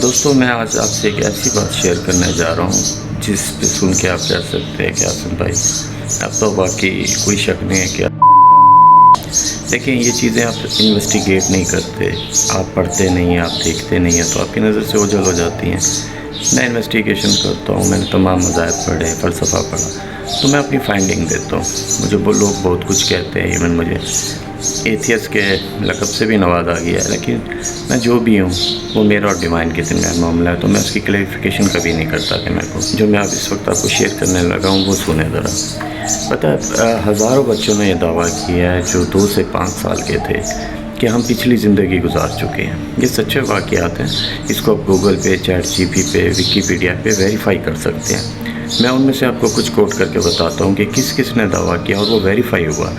دوستوں میں آج آپ سے ایک ایسی بات شیئر کرنے جا رہا ہوں جس پہ سن کے آپ کہہ سکتے ہیں کہ حسن بھائی اب تو باقی کوئی شک نہیں ہے کہ دیکھیں یہ چیزیں آپ انویسٹیگیٹ نہیں کرتے، آپ پڑھتے نہیں ہیں، آپ دیکھتے نہیں ہیں تو آپ کی نظر سے اوجھل ہو جاتی ہیں۔ میں انویسٹیگیشن کرتا ہوں، میں نے تمام مذاہب پڑھے، فلسفہ پڑھا، تو میں اپنی فائنڈنگ دیتا ہوں۔ مجھے وہ لوگ بہت کچھ کہتے ہیں، ایون مجھے ایتھیس کے لقب سے بھی نوازا گیا ہے، لیکن میں جو بھی ہوں وہ میرا اور ڈیوائن کے درمیان معاملہ ہے، تو میں اس کی کلیریفیکیشن کبھی نہیں کرتا کہ میں کو جو میں اس وقت آپ کو شیئر کرنے لگا ہوں وہ سنیں ذرا۔ پتہ ہے ہزاروں بچوں نے یہ دعویٰ کیا ہے جو 2 سے 5 سال کے تھے کہ ہم پچھلی زندگی گزار چکے ہیں۔ یہ سچے واقعات ہیں، اس کو آپ گوگل پہ، چیٹ جی پی پہ، ویکیپیڈیا پہ ویریفائی کر سکتے ہیں۔ میں ان میں سے آپ کو کچھ کوٹ کر کے بتاتا ہوں کہ کس کس نے دعویٰ کیا اور وہ ویریفائی ہوا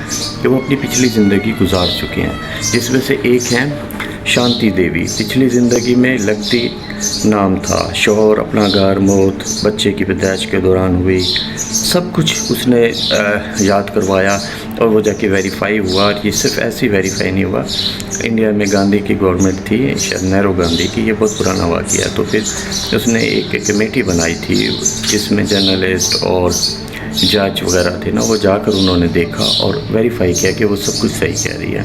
کہ وہ اپنی پچھلی زندگی گزار چکے ہیں، جس میں سے ایک ہیں شانتی دیوی۔ پچھلی زندگی میں لگتی نام تھا، شوہر، اپنا گھر، موت بچے کی پیدائش کے دوران ہوئی، سب کچھ اس نے یاد کروایا اور وہ جا کے ویریفائی ہوا۔ اور یہ صرف ایسے ہی ویریفائی نہیں ہوا، انڈیا میں گاندھی کی گورنمنٹ تھی، شاید نہرو گاندھی کی، یہ بہت پرانا واقعہ ہے، تو پھر اس نے ایک کمیٹی بنائی تھی جس میں جرنلسٹ اور جج وغیرہ تھے نا، وہ جا کر انہوں نے دیکھا اور ویریفائی کیا کہ وہ سب کچھ صحیح کہہ رہی ہے،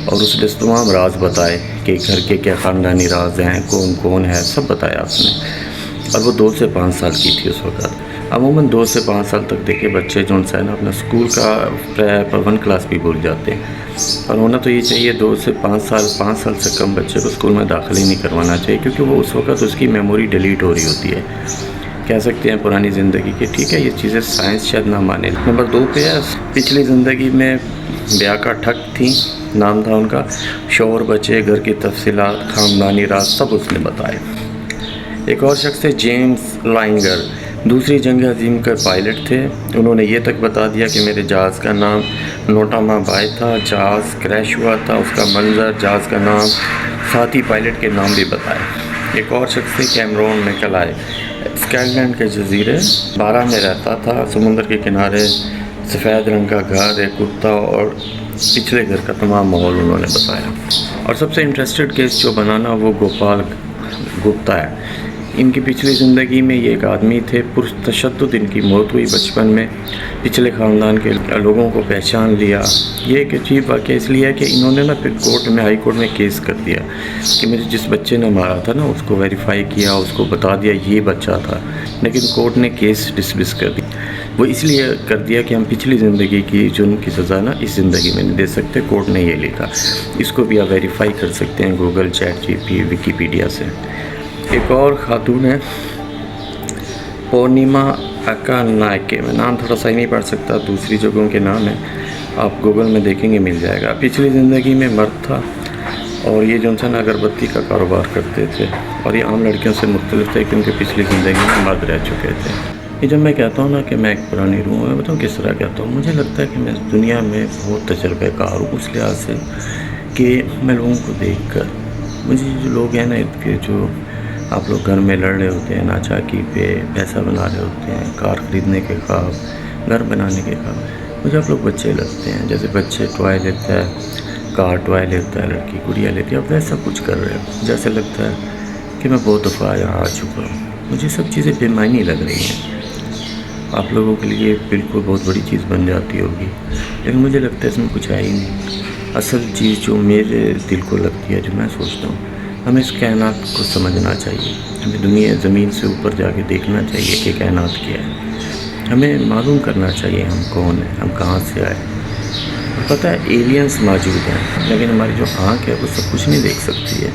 اور اس نے تمام راز بتائے کہ گھر کے کیا خاندانی راز ہیں، کون کون ہے، سب بتایا اس نے۔ اور وہ 2 سے 5 سال کی تھی اس وقت۔ عموماً 2 سے 5 سال تک دیکھے بچے جو ہے نا اپنا اسکول کا 1 کلاس بھی بھول جاتے ہیں، اور ہونا تو یہ چاہیے 2 سے 5 سال سے کم بچے کو اسکول میں داخل ہی نہیں کروانا چاہیے، کیونکہ وہ اس وقت اس کی میموری ڈیلیٹ ہو رہی ہوتی ہے، کہہ سکتے ہیں پرانی زندگی کے۔ ٹھیک ہے، یہ چیزیں سائنس شاید نہ مانے۔ نمبر 2 پہ ہے پچھلی زندگی میں بیاہ کا ٹھگ تھی، نام تھا ان کا، شوہر، بچے، گھر کی تفصیلات، خاندانی راز سب اس نے بتائے۔ ایک اور شخص ہے جیمز لائنگر، دوسری جنگ عظیم کے پائلٹ تھے، انہوں نے یہ تک بتا دیا کہ میرے جہاز کا نام نوٹاما بائے تھا، جہاز کریش ہوا تھا، اس کا منظر، جہاز کا نام، ساتھی پائلٹ کے نام بھی بتائے۔ ایک اور شخص تھے کیمرون میکلائے، اسکاٹ لینڈ کے جزیرے 12 میں رہتا تھا، سمندر کے کنارے، سفید رنگ کا گھر، ایک کتا، اور پچھلے گھر کا تمام ماحول انہوں نے بتایا۔ اور سب سے انٹرسٹڈ کیس جو بنانا وہ گوپال گپتا ہے۔ ان کی پچھلی زندگی میں یہ ایک آدمی تھے، پرتشدد ان کی موت ہوئی بچپن میں، پچھلے خاندان کے لوگوں کو پہچان لیا۔ یہ ایک عجیب واقعہ اس لیے ہے کہ انہوں نے نا پھر کورٹ میں، ہائی کورٹ میں کیس کر دیا کہ مجھے جس بچے نے مارا تھا نا اس کو ویریفائی کیا، اس کو بتا دیا یہ بچہ تھا، لیکن کورٹ نے کیس ڈسمس کر دی۔ وہ اس لیے کر دیا کہ ہم پچھلی زندگی کی جرم کی سزا نا اس زندگی میں نہیں دے سکتے، کورٹ نے یہ لکھا۔ اس کو بھی آپ ویریفائی کر سکتے ہیں گوگل، چیٹ جی پی، ویکیپیڈیا سے۔ ایک اور خاتون ہے پورنیما اکا نائکے، میں نام تھوڑا صحیح نہیں پڑھ سکتا، دوسری جگہوں کے نام ہیں، آپ گوگل میں دیکھیں گے مل جائے گا۔ پچھلی زندگی میں مرد تھا، اور یہ جو نا اگربتی کا کاروبار کرتے تھے، اور یہ عام لڑکیوں سے مختلف تھے کیونکہ پچھلی زندگی میں مرد رہ چکے تھے۔ یہ جب میں کہتا ہوں نا کہ میں ایک پرانی روح ہوں، میں بتاؤں کس طرح کہتا ہوں، مجھے لگتا ہے کہ میں اس دنیا میں بہت تجربہ کار ہوں، اس لحاظ سے کہ میں لوگوں کو دیکھ کر، مجھے جو لوگ ہیں نا ارد گرد، جو آپ لوگ گھر میں لڑ رہے ہوتے ہیں ناچاکی پہ، پیسہ بنا رہے ہوتے ہیں، کار خریدنے کے خواب، گھر بنانے کے خواب، مجھے آپ لوگ بچے لگتے ہیں، جیسے بچے ٹوائے لیتا ہے، کار ٹوائے لیتا ہے، لڑکی گڑیا لیتی ہے، اب ویسا کچھ کر رہے ہو، جیسے لگتا ہے کہ میں بہت دفعہ یہاں آ چکا ہوں۔ مجھے سب چیزیں بے معنی لگ رہی ہیں، آپ لوگوں کے لیے بالکل بہت بڑی چیز بن جاتی ہوگی، لیکن مجھے لگتا ہے اس میں کچھ ہے ہی نہیں۔ اصل چیز جو میرے دل کو لگتی ہے، جو میں سوچتا ہوں، ہمیں اس کائنات کو سمجھنا چاہیے، ہمیں دنیا زمین سے اوپر جا کے دیکھنا چاہیے کہ کائنات کیا ہے، ہمیں معلوم کرنا چاہیے ہم کون ہیں، ہم کہاں سے آئے۔ اور پتہ ہے ایلینز موجود ہیں، لیکن ہماری جو آنکھ ہے وہ سب کچھ نہیں دیکھ سکتی ہے۔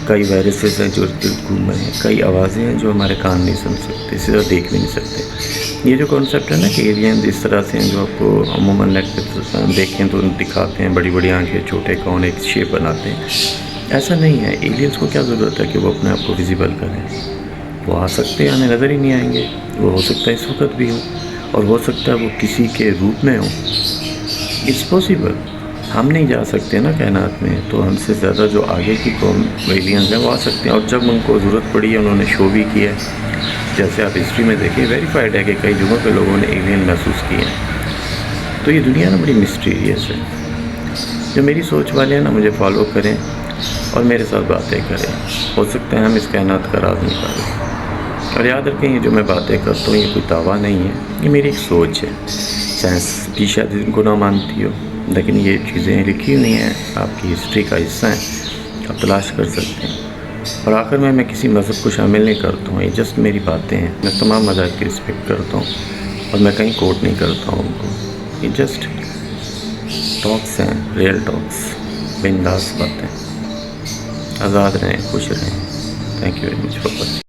کئی وائرسز ہیں جو گھوم رہے ہیں، کئی آوازیں ہیں جو ہمارے کان نہیں سن سکتے، سیدھا دیکھ بھی نہیں سکتے۔ یہ جو کانسیپٹ ہے نا کہ ایلینز اس طرح سے ہیں جو آپ کو عموماً نیٹ پہ دیکھیں تو دکھاتے ہیں، بڑی بڑی آنکھیں، چھوٹے کون، ایک شیپ بناتے ہیں، ایسا نہیں ہے۔ ایلینز کو کیا ضرورت ہے کہ وہ اپنے آپ کو ویزیبل کریں؟ وہ آ سکتے ہیں، ہمیں نظر ہی نہیں آئیں گے، وہ ہو سکتا ہے اس وقت بھی ہوں، اور ہو سکتا ہے وہ کسی کے روپ میں ہوں، اٹس پاسبل۔ ہم نہیں جا سکتے نا کائنات میں، تو ہم سے زیادہ جو آگے کی قوم ایلینز ہیں وہ آ سکتے ہیں، اور جب ان کو ضرورت پڑی ہے انہوں نے شو بھی کیا ہے، جیسے آپ ہسٹری میں دیکھیں ویریفائڈ ہے کہ کئی جگہوں پہ لوگوں نے ایلین محسوس کیے ہیں۔ تو یہ دنیا نا بڑی مسٹیریس ہے۔ جو میری سوچ والے ہیں نا مجھے فالو کریں، اور میرے ساتھ باتیں کریں. ہو سکتا ہے ہم اس کائنات کا راز نکالیں. اور یاد رکھیں یہ جو میں باتیں کرتا ہوں یہ کوئی دعویٰ نہیں ہے, یہ میری ایک سوچ ہے. سائنس بھی شاید ان کو نہ مانتی ہو, لیکن یہ چیزیں لکھی ہوئی ہیں, آپ کی ہسٹری کا حصہ ہیں, آپ تلاش کر سکتے ہیں. اور آخر میں کسی مذہب کو شامل نہیں کرتا ہوں, یہ جسٹ میری باتیں ہیں. میں تمام مذاہب کی رسپیکٹ کرتا ہوں اور میں کہیں کوٹ نہیں کرتا ہوں ان کو. یہ جسٹ ٹاکس ہیں, ریئل ٹاکس, بنداس باتیں. آزاد رہیں, خوش رہیں. Thank you very much for watching.